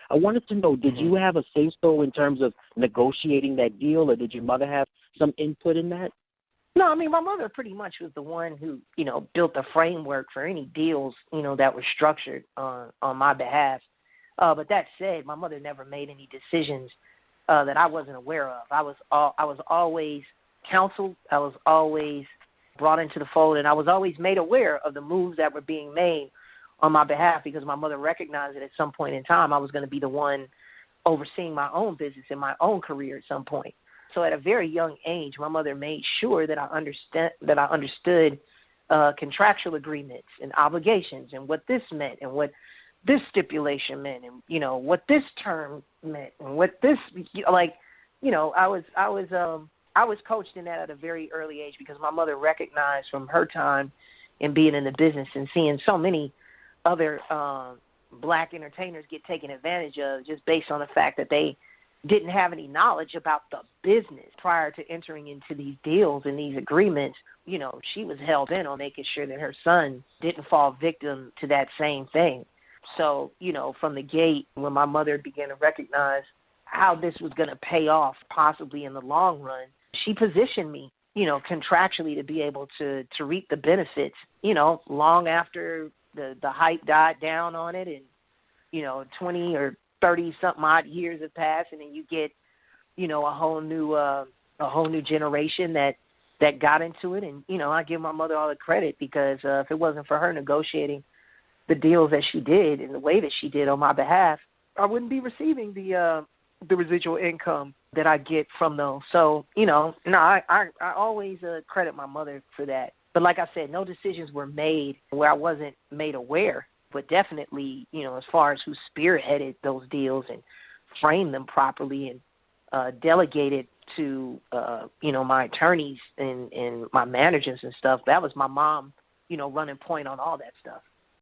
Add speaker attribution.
Speaker 1: I wanted to know, did you have a say-so in terms of negotiating that deal, or did your mother have some input in that?
Speaker 2: No, I mean, my mother pretty much was the one who, built the framework for any deals, that were structured on my behalf. But that said, my mother never made any decisions that I wasn't aware of. I was always counseled. I was always brought into the fold, and I was always made aware of the moves that were being made on my behalf, because my mother recognized that at some point in time I was going to be the one overseeing my own business and my own career at some point. So at a very young age, my mother made sure that I understood contractual agreements and obligations, and what this meant, and what this stipulation meant, and what this term meant, and what this I was coached in that at a very early age, because my mother recognized from her time in being in the business and seeing so many other black entertainers get taken advantage of just based on the fact that they didn't have any knowledge about the business prior to entering into these deals and these agreements. She was hell bent on making sure that her son didn't fall victim to that same thing. So, from the gate, when my mother began to recognize how this was going to pay off possibly in the long run, she positioned me, contractually to be able to reap the benefits, long after the hype died down on it, and, 20 or 30 something odd years have passed, and then you get, a whole new generation that got into it. And, I give my mother all the credit, because if it wasn't for her negotiating the deals that she did in the way that she did on my behalf, I wouldn't be receiving the residual income that I get from those. So, I always credit my mother for that. But like I said, no decisions were made where I wasn't made aware. But definitely, as far as who spearheaded those deals and framed them properly and delegated to, my attorneys and my managers and stuff, that was my mom, running point on all that stuff.